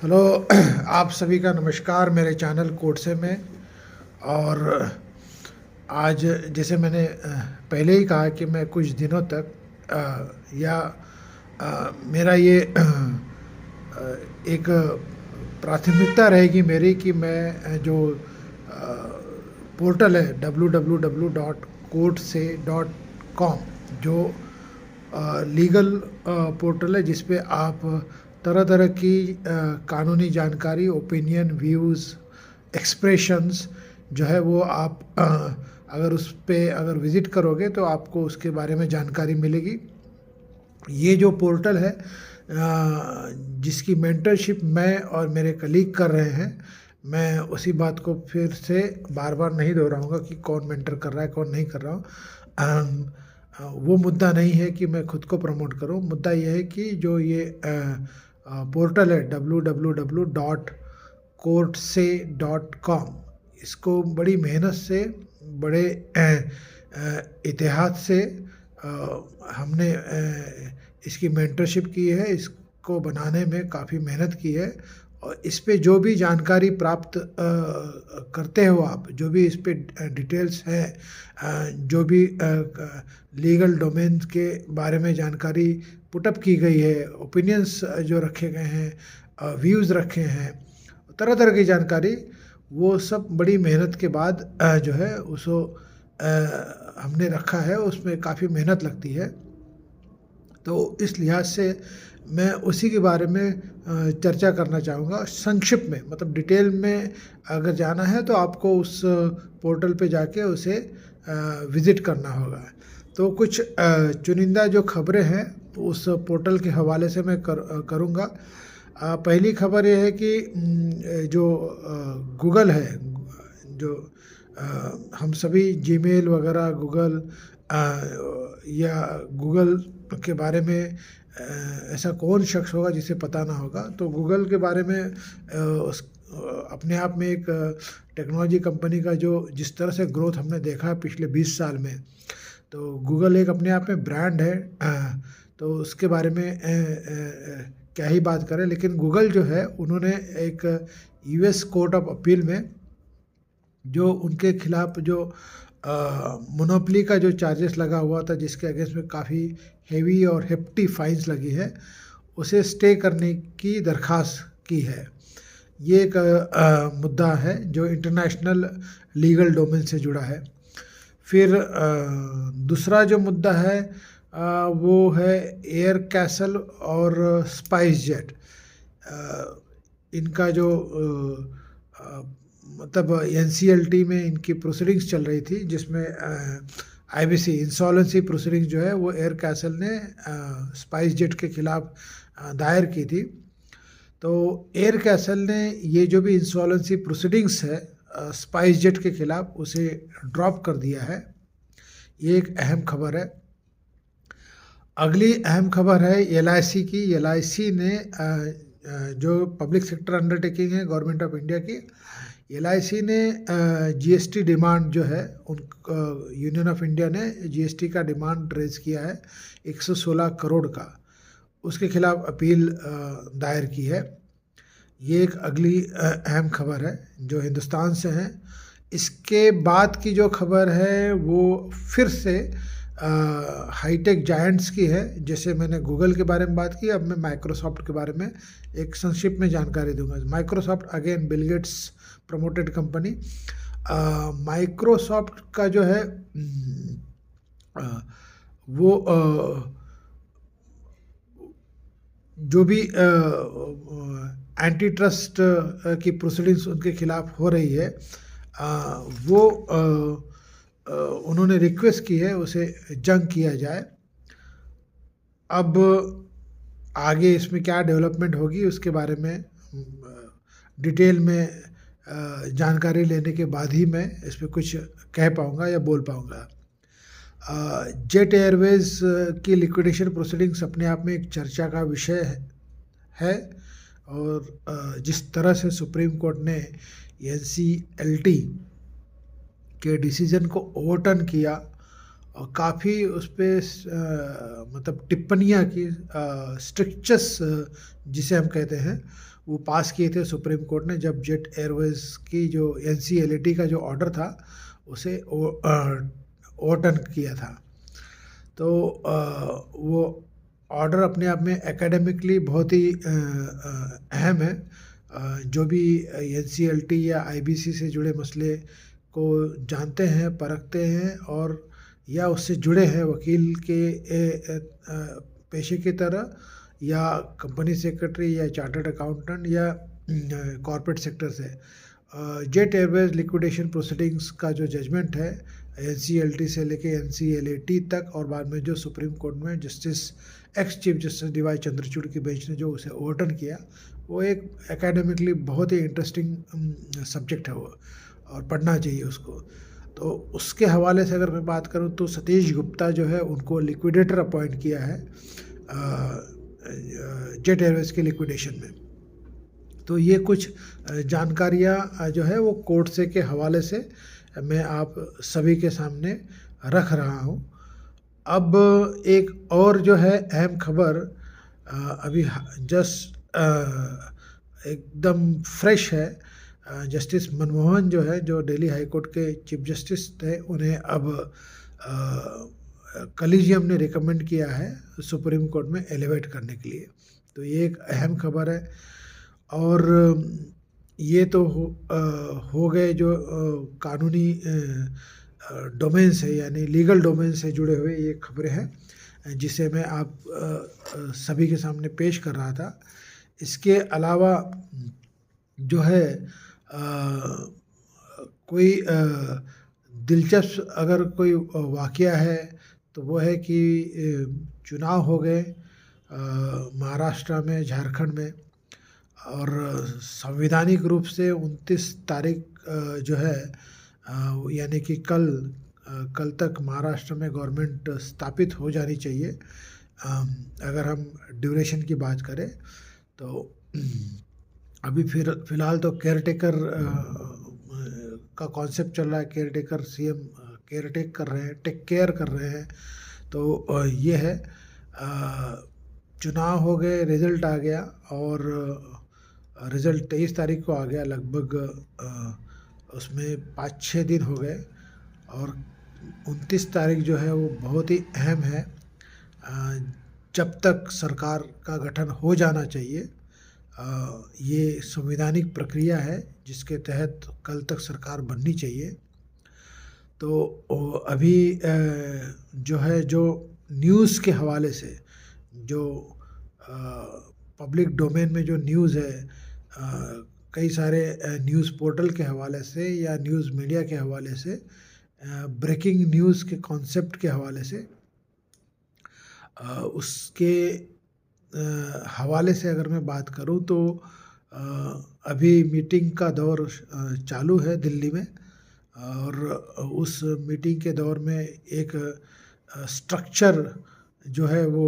Hello. आप सभी का नमस्कार मेरे चैनल कोडसे में। और आज जैसे मैंने पहले ही कहा कि मैं कुछ दिनों तक मेरा ये एक प्राथमिकता रहेगी मेरी कि मैं जो पोर्टल है www.courtse.com, जो लीगल पोर्टल है जिस पे आप तरह तरह की कानूनी जानकारी, ओपिनियन, व्यूज़, एक्सप्रेशंस जो है वो आप अगर उस पे अगर विज़िट करोगे तो आपको उसके बारे में जानकारी मिलेगी। ये जो पोर्टल है जिसकी मेंटरशिप मैं और मेरे कलीग कर रहे हैं, मैं उसी बात को फिर से बार बार नहीं दोहराऊंगा कि कौन मेंटर कर रहा है कौन नहीं कर रहा हूँ। वो मुद्दा नहीं है कि मैं खुद को प्रमोट करूं, मुद्दा यह है कि जो ये पोर्टल है www.courtse.com, इसको बड़ी मेहनत से, बड़े इतिहाद से हमने इसकी मेंटरशिप की है। इसको बनाने में काफ़ी मेहनत की है और इस पे जो भी जानकारी प्राप्त करते हो आप, जो भी इस पे डिटेल्स हैं, जो भी लीगल डोमेन के बारे में जानकारी पुटअप की गई है, ओपिनियंस जो रखे गए हैं, व्यूज़ रखे हैं, तरह तरह की जानकारी, वो सब बड़ी मेहनत के बाद जो है उसको हमने रखा है। उसमें काफ़ी मेहनत लगती है, तो इस लिहाज से मैं उसी के बारे में चर्चा करना चाहूँगा संक्षिप्त में। मतलब डिटेल में अगर जाना है तो आपको उस पोर्टल पे जाके उसे विज़िट करना होगा। तो कुछ चुनिंदा जो खबरें हैं उस पोर्टल के हवाले से मैं करूँगा। पहली खबर ये है कि जो गूगल है, जो हम सभी जीमेल वगैरह गूगल या गूगल के बारे में ऐसा कौन शख्स होगा जिसे पता ना होगा। तो गूगल के बारे में अपने आप में एक टेक्नोलॉजी कंपनी का जो जिस तरह से ग्रोथ हमने देखा है पिछले 20 साल में, तो गूगल एक अपने आप में ब्रांड है। तो उसके बारे में क्या ही बात करें। लेकिन गूगल जो है, उन्होंने एक यूएस कोर्ट ऑफ अपील में जो उनके खिलाफ जो मोनोपली का जो चार्जेस लगा हुआ था, जिसके अगेंस्ट में काफ़ी हेवी और हेफ्टी फाइन्स लगी है, उसे स्टे करने की दरख्वास्त की है। ये एक मुद्दा है जो इंटरनेशनल लीगल डोमेन से जुड़ा है। फिर दूसरा जो मुद्दा है वो है एयर कैसल और स्पाइस जेट। इनका जो मतलब एनसीएलटी में इनकी प्रोसीडिंग्स चल रही थी, जिसमें आईबीसी इंसॉल्वेंसी प्रोसीडिंग्स जो है वो एयर कैसल ने स्पाइस जेट के खिलाफ दायर की थी। तो एयर कैसल ने ये जो भी इंसॉल्वेंसी प्रोसीडिंग्स है स्पाइस जेट के खिलाफ, उसे ड्रॉप कर दिया है। ये एक अहम खबर है। अगली अहम खबर है एलआईसी की। एलआईसी ने जो पब्लिक सेक्टर अंडरटेकिंग है गवर्नमेंट ऑफ इंडिया की, एलआईसी ने जीएसटी डिमांड जो है, उन यूनियन ऑफ इंडिया ने जीएसटी का डिमांड रेज किया है 116 करोड़ का, उसके खिलाफ अपील दायर की है। ये एक अगली अहम खबर है जो हिंदुस्तान से है। इसके बाद की जो खबर है वो फिर से हाईटेक जायंट्स की है। जैसे मैंने गूगल के बारे में बात की, अब मैं माइक्रोसॉफ्ट के बारे में एक संक्षिप्त में जानकारी दूंगा। Microsoft again Bill Gates promoted company. Microsoft का जो है वो जो भी एंटी ट्रस्ट की प्रोसीडिंग्स उनके खिलाफ हो रही है, वो उन्होंने रिक्वेस्ट की है उसे जंग किया जाए। अब आगे इसमें क्या डेवलपमेंट होगी उसके बारे में डिटेल में जानकारी लेने के बाद ही मैं इस पर कुछ कह पाऊँगा या बोल पाऊँगा। जेट एयरवेज की लिक्विडेशन प्रोसीडिंग्स अपने आप में एक चर्चा का विषय है और जिस तरह से सुप्रीम कोर्ट ने एनसीएलटी के डिसीजन को ओवरटर्न किया और काफ़ी उस पे मतलब टिप्पणियाँ की, स्ट्रिक्चर्स जिसे हम कहते हैं, वो पास किए थे सुप्रीम कोर्ट ने जब जेट एयरवेज़ की जो एनसीएलटी का जो ऑर्डर था उसे ओवरटर्न किया था। तो वो ऑर्डर अपने आप में एकेडमिकली बहुत ही अहम है। जो भी एनसीएलटी या आईबीसी से जुड़े मसले को जानते हैं, परखते हैं और या उससे जुड़े हैं वकील के पेशे की तरह, या कंपनी सेक्रेटरी या चार्टर्ड अकाउंटेंट या कॉर्पोरेट सेक्टर से, जेट एयरवेज लिक्विडेशन प्रोसीडिंग्स का जो जजमेंट है एनसीएलटी से लेके एनसीएलटी तक, और बाद में जो सुप्रीम कोर्ट में Justice ex Chief Justice DY Chandrachud की बेंच ने जो उसे ओवरटर्न किया, वो एक एकेडमिकली बहुत ही इंटरेस्टिंग सब्जेक्ट है वो, और पढ़ना चाहिए उसको। तो उसके हवाले से अगर मैं बात करूं तो सतीश गुप्ता जो है उनको लिक्विडेटर अपॉइंट किया है जेट एयरवेज के लिक्विडेशन में। तो ये कुछ जानकारियाँ जो है वो कोर्ट से के हवाले से मैं आप सभी के सामने रख रहा हूँ। अब एक और जो है अहम खबर अभी जस्ट एकदम फ्रेश है। जस्टिस मनमोहन जो है, जो दिल्ली हाई कोर्ट के चीफ जस्टिस थे, उन्हें अब कलीजियम ने रिकमेंड किया है सुप्रीम कोर्ट में एलिवेट करने के लिए। तो ये एक अहम खबर है। और ये तो हो गए जो कानूनी डोमेन से यानी लीगल डोमेन से जुड़े हुए ये खबरें हैं जिसे मैं आप सभी के सामने पेश कर रहा था। इसके अलावा जो है कोई दिलचस्प अगर कोई वाक़या है तो वो है कि चुनाव हो गए महाराष्ट्र में, झारखंड में, और संवैधानिक रूप से 29 तारीख जो है यानी कि कल तक महाराष्ट्र में गवर्नमेंट स्थापित हो जानी चाहिए। अगर हम ड्यूरेशन की बात करें तो अभी फ़िलहाल तो केयर टेकर का कॉन्सेप्ट चल रहा है, caretaker CM care take कर रहे हैं, टेक केयर कर रहे हैं। तो ये है, चुनाव हो गए, रिज़ल्ट आ गया, और रिज़ल्ट 23 तारीख को आ गया। लगभग उसमें 5-6 दिन हो गए, और 29 तारीख जो है वो बहुत ही अहम है। जब तक सरकार का गठन हो जाना चाहिए, ये संवैधानिक प्रक्रिया है जिसके तहत कल तक सरकार बननी चाहिए। तो अभी जो है, जो न्यूज़ के हवाले से, जो पब्लिक डोमेन में जो न्यूज़ है, कई सारे न्यूज़ पोर्टल के हवाले से या न्यूज़ मीडिया के हवाले से, ब्रेकिंग न्यूज़ के कॉन्सेप्ट के हवाले से, उसके हवाले से अगर मैं बात करूं तो अभी मीटिंग का दौर चालू है दिल्ली में, और उस मीटिंग के दौर में एक स्ट्रक्चर जो है वो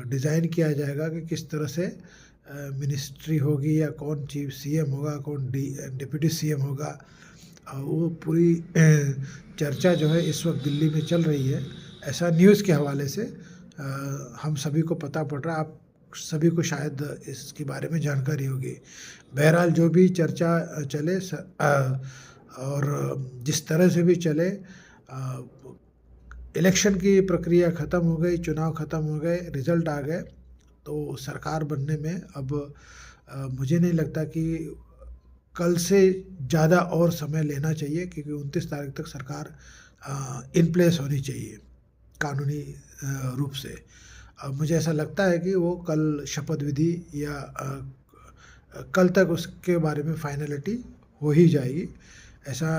डिज़ाइन किया जाएगा कि किस तरह से मिनिस्ट्री होगी, या कौन चीफ सीएम होगा, कौन डिप्टी सीएम होगा। वो पूरी चर्चा जो है इस वक्त दिल्ली में चल रही है, ऐसा न्यूज़ के हवाले से हम सभी को पता पड़ रहा है। आप सभी को शायद इसके बारे में जानकारी होगी। बहरहाल जो भी चर्चा चले और जिस तरह से भी चले, इलेक्शन की प्रक्रिया ख़त्म हो गई, चुनाव ख़त्म हो गए, रिज़ल्ट आ गए, तो सरकार बनने में अब मुझे नहीं लगता कि कल से ज़्यादा और समय लेना चाहिए, क्योंकि 29 तारीख तक सरकार इन प्लेस होनी चाहिए कानूनी रूप से। मुझे ऐसा लगता है कि वो कल शपथ विधि या कल तक उसके बारे में फाइनलिटी हो ही जाएगी, ऐसा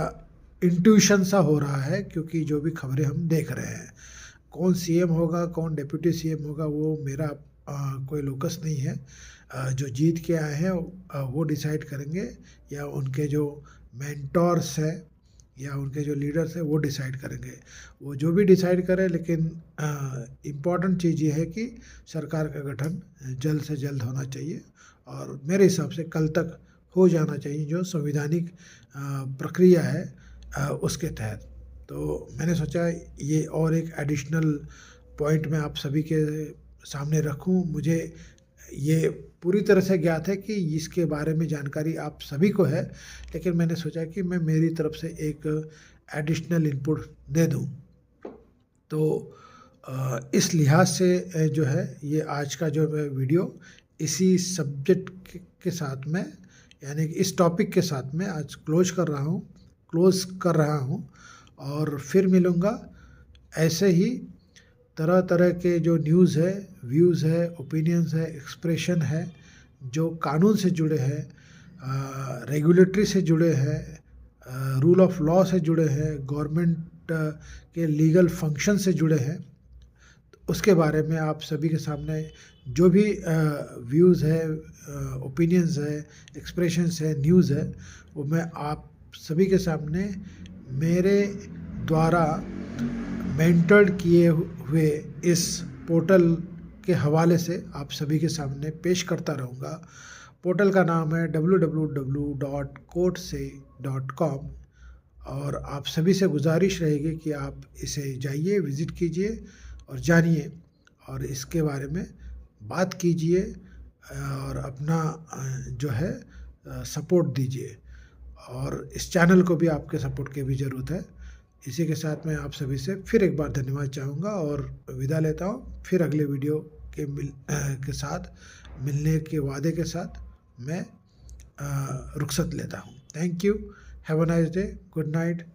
इंट्यूशन सा हो रहा है, क्योंकि जो भी खबरें हम देख रहे हैं। कौन सीएम होगा, कौन डिप्टी सीएम होगा, वो मेरा कोई लोकस नहीं है। जो जीत के आए हैं वो डिसाइड करेंगे, या उनके जो मेंटोर्स हैं या उनके जो लीडर्स हैं वो डिसाइड करेंगे। वो जो भी डिसाइड करें, लेकिन इम्पॉर्टेंट चीज़ ये है कि सरकार का गठन जल्द से जल्द होना चाहिए, और मेरे हिसाब से कल तक हो जाना चाहिए, जो संवैधानिक प्रक्रिया है उसके तहत। तो मैंने सोचा ये और एक एडिशनल पॉइंट मैं आप सभी के सामने रखूं। मुझे ये पूरी तरह से ज्ञात है कि इसके बारे में जानकारी आप सभी को है, लेकिन मैंने सोचा कि मैं मेरी तरफ से एक एडिशनल इनपुट दे दूं। तो इस लिहाज से जो है ये आज का जो वीडियो इसी सब्जेक्ट के साथ में, यानी कि इस टॉपिक के साथ में आज क्लोज कर रहा हूँ और फिर मिलूँगा ऐसे ही तरह तरह के जो न्यूज़ है, व्यूज़ है, ओपिनियंस है, एक्सप्रेशन है, जो कानून से जुड़े हैं, रेगुलेटरी से जुड़े हैं, रूल ऑफ लॉ से जुड़े हैं, गवर्नमेंट के लीगल फंक्शन से जुड़े हैं, तो उसके बारे में आप सभी के सामने जो भी व्यूज़ है, ओपिनियंस है, एक्सप्रेशंस है, न्यूज़ है, वो मैं आप सभी के सामने मेरे द्वारा मेंटर्ड किए हुए इस पोर्टल के हवाले से आप सभी के सामने पेश करता रहूँगा। पोर्टल का नाम है www.courtse.com और आप सभी से गुजारिश रहेगी कि आप इसे जाइए, विज़िट कीजिए और जानिए और इसके बारे में बात कीजिए और अपना जो है सपोर्ट दीजिए। और इस चैनल को भी आपके सपोर्ट की भी ज़रूरत है। इसी के साथ मैं आप सभी से फिर एक बार धन्यवाद चाहूँगा और विदा लेता हूँ। फिर अगले वीडियो के साथ मिलने के वादे के साथ मैं रुखसत लेता हूँ। Thank you, have a nice day, good night.